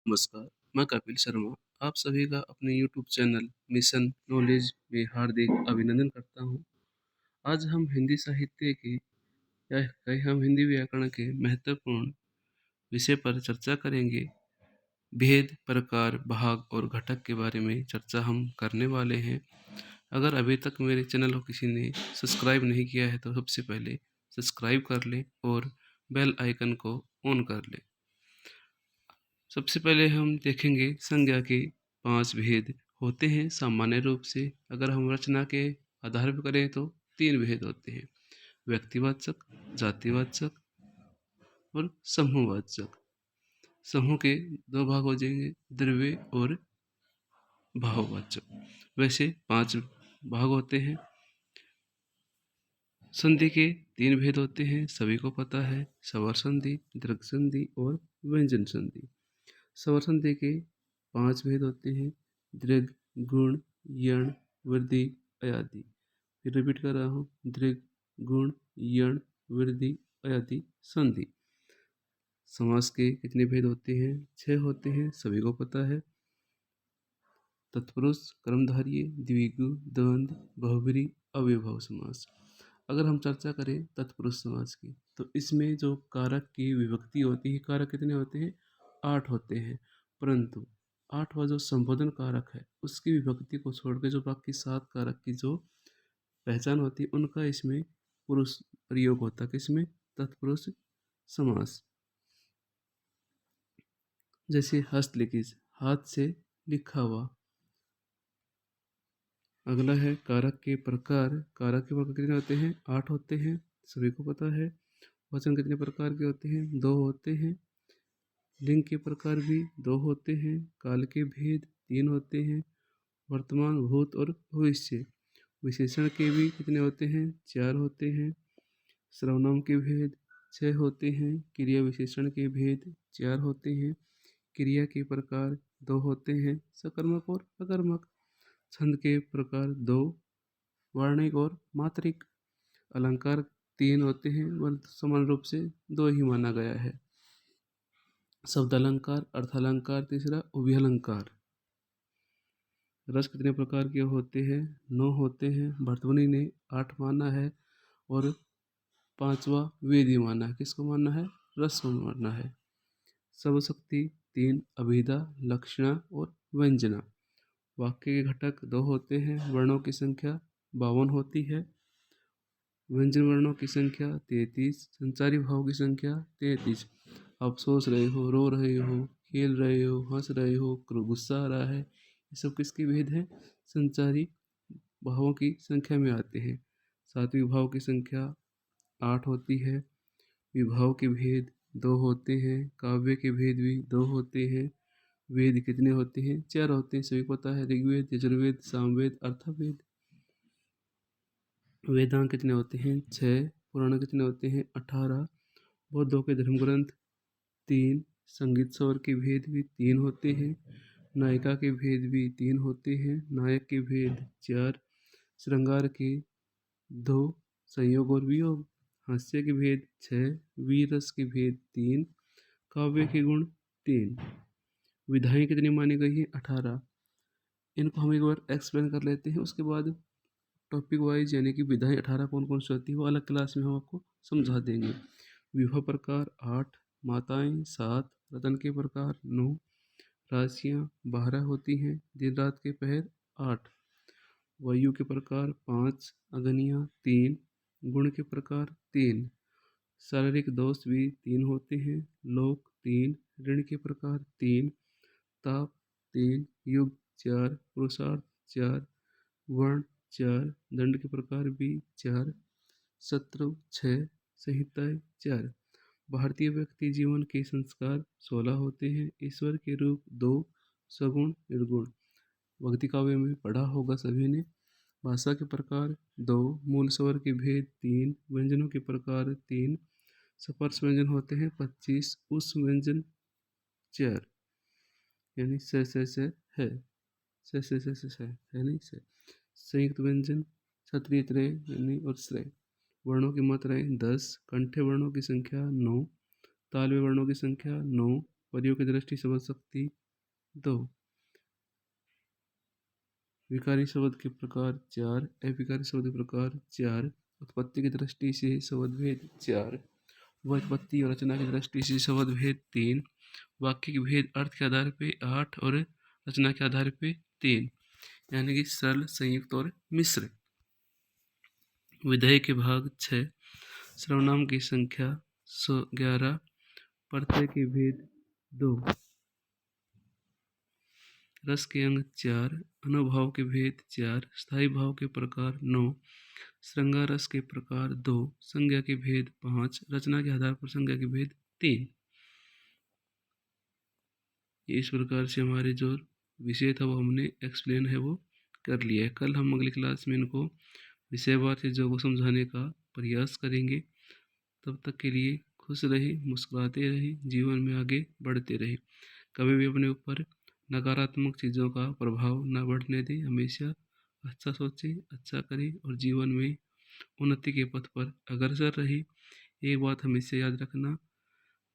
नमस्कार, मैं कपिल शर्मा आप सभी का अपने यूट्यूब चैनल मिशन नॉलेज में हार्दिक अभिनंदन करता हूँ। आज हम हिंदी साहित्य के या कहीं हम हिंदी व्याकरण के महत्वपूर्ण विषय पर चर्चा करेंगे। भेद, प्रकार, भाग और घटक के बारे में चर्चा हम करने वाले हैं। अगर अभी तक मेरे चैनल को किसी ने सब्सक्राइब नहीं किया है तो सबसे पहले सब्सक्राइब कर लें और बेल आइकन को ऑन कर लें। सबसे पहले हम देखेंगे संज्ञा के 5 भेद होते हैं। सामान्य रूप से अगर हम रचना के आधार पर करें तो 3 भेद होते हैं: व्यक्तिवाचक, जातिवाचक और समूहवाचक। समूह के 2 भाग हो जाएंगे, द्रव्य और भाववाचक। वैसे 5 भाग होते हैं। संधि के 3 भेद होते हैं, सभी को पता है: स्वर संधि, दीर्घ संधि और व्यंजन संधि। स्वर संधि के 5 भेद होते हैं: दीर्घ, गुण, यण, वृद्धि, अयादि। फिर रिपीट कर रहा हूँ: दीर्घ, गुण, यण, वृद्धि, अयादि, संधि। समास के कितने भेद होते हैं? 6 होते हैं, सभी को पता है: तत्पुरुष, कर्मधारय, द्विगु, द्वंद्व, बहुब्रीहि, अव्ययभाव समास। अगर हम चर्चा करें तत्पुरुष समास की तो इसमें जो कारक की विभक्ति होती है, कारक कितने होते हैं? 8 होते हैं। परंतु 8वां जो संबोधन कारक है उसकी विभक्ति को छोड़ के जो बाकी 7 कारक की जो पहचान होती है उनका इसमें पुरुष प्रयोग होता है। किसमें? तत्पुरुष समास। जैसे हस्तलिखित, हाथ से लिखा हुआ। अगला है कारक के प्रकार। कारक के प्रकार कितने होते हैं? 8 होते हैं, सभी को पता है। वचन कितने प्रकार के होते हैं? 2 होते हैं। लिंग के प्रकार भी 2 होते हैं। काल के भेद 3 होते हैं: वर्तमान, भूत और भविष्य। विशेषण के भी कितने होते हैं? 4 होते हैं। सर्वनाम के भेद 6 होते हैं। क्रिया विशेषण के भेद 4 होते हैं। क्रिया के प्रकार 2 होते हैं: सकर्मक और अकर्मक। छंद के प्रकार 2, वर्णिक और मात्रिक। अलंकार 3 होते हैं, समान रूप से 2 ही माना गया है: शब्द अलंकार, अर्थालंकार, तीसरा उभयालंकार। रस कितने प्रकार के होते हैं? 9 होते हैं। भर्तमुनि ने 8 माना है और 5वां वेदी माना है। किसको माना है? रस को माना है। सर्वशक्ति 3, अभिधा, लक्षणा और व्यंजना। वाक्य के घटक 2 होते हैं। वर्णों की संख्या 52 होती है। व्यंजन वर्णों की संख्या 33। संचारी भाव की संख्या 33। आप सोच रहे हो, रो रहे हो, खेल रहे हो, हंस रहे हो, गुस्सा आ रहा है, ये सब किसके भेद हैं? संचारी भावों की संख्या में आते हैं। सात्विक भाव की संख्या 8 होती है। विभाव के भेद 2 होते हैं। काव्य के भेद भी 2 होते हैं। वेद कितने होते हैं? 4 होते हैं, सभी को पता है: ऋग्वेद, यजुर्वेद, सामवेद, अर्थवेद। वेदांग कितने होते हैं? 6। पुराण कितने होते हैं? 18। बौद्धों के धर्म ग्रंथ 3। संगीत स्वर के भेद भी 3 होते हैं। नायिका के भेद भी 3 होते हैं। नायक के भेद 4। श्रृंगार के 2। संयोग और वियोग। हास्य के भेद 6। वीर रस के भेद 3। काव्य के गुण 3। विधाएं कितनी मानी गई है? 18। इनको हम एक बार एक्सप्लेन कर लेते हैं, उसके बाद टॉपिक वाइज यानी कि विधाएं 18 कौन कौन सी होती है वो अलग क्लास में हम आपको समझा देंगे। विवाह प्रकार 8, माताएं 7, रतन के प्रकार 9, राशियाँ 12 होती हैं, दिन रात के पहर 8, वायु के प्रकार 5, अग्नियाँ 3, गुण के प्रकार 3, शारीरिक दोष भी 3 होते हैं, लोक 3, ऋण के प्रकार 3, ताप 3, युग 4, पुरुषार्थ 4, वर्ण 4, दंड के प्रकार भी 4, शत्रु 6, संहिताएं 4। भारतीय व्यक्ति जीवन के संस्कार 16 होते हैं। ईश्वर के रूप 2, सगुण, निर्गुण। भक्ति काव्य में पढ़ा होगा सभी ने। भाषा के प्रकार 2, मूल स्वर के भेद 3, व्यंजनों के प्रकार 3, स्पर्श व्यंजन होते हैं 25, उस व्यंजन 4 यानी से है, से यानी से। संयुक्त व्यंजन क्षत्रिय त्रय यानी और श्रेय। वर्णों की मात्राएं 10, कंठ्य वर्णों की संख्या 9, तालव्य वर्णों की संख्या 9, परियों की दृष्टि शब्द शक्ति 2। विकारी शब्द के प्रकार 4, अविकारी शब्द के प्रकार 4, उत्पत्ति की दृष्टि से शब्द भेद 4, व्युत्पत्ति और रचना की दृष्टि से शब्द भेद 3, वाक्य के भेद अर्थ के आधार पे 8 और रचना के आधार पे 3, यानी कि सरल, संयुक्त और मिश्र। विधेय के भाग 6, सर्वनाम की संख्या 11, प्रत्यय के भेद 2, रस के अंग 4, अनुभाव के भेद 4, स्थायी भाव के प्रकार 9, श्रृंगार रस के प्रकार 2, संज्ञा के भेद 5, रचना के आधार पर संज्ञा के भेद 3। इस प्रकार से हमारे जो विषय था वो हमने एक्सप्लेन है वो कर लिया है। कल हम अगली क्लास में इनको विषयवार से जो को समझाने का प्रयास करेंगे। तब तक के लिए खुश रहे, मुस्कुराते रहे, जीवन में आगे बढ़ते रहे। कभी भी अपने ऊपर नकारात्मक चीज़ों का प्रभाव न बढ़ने दें। हमेशा अच्छा सोचें, अच्छा करें और जीवन में उन्नति के पथ पर अग्रसर रहे। एक बात हमेशा याद रखना,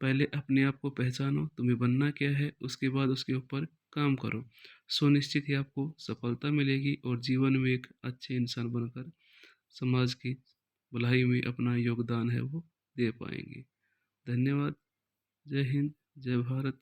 पहले अपने आप को पहचानो, तुम्हें बनना क्या है, उसके बाद उसके ऊपर काम करो। सुनिश्चित ही आपको सफलता मिलेगी और जीवन में एक अच्छे इंसान बनकर समाज की भलाई में अपना योगदान है वो दे पाएंगे। धन्यवाद। जय हिंद, जय भारत।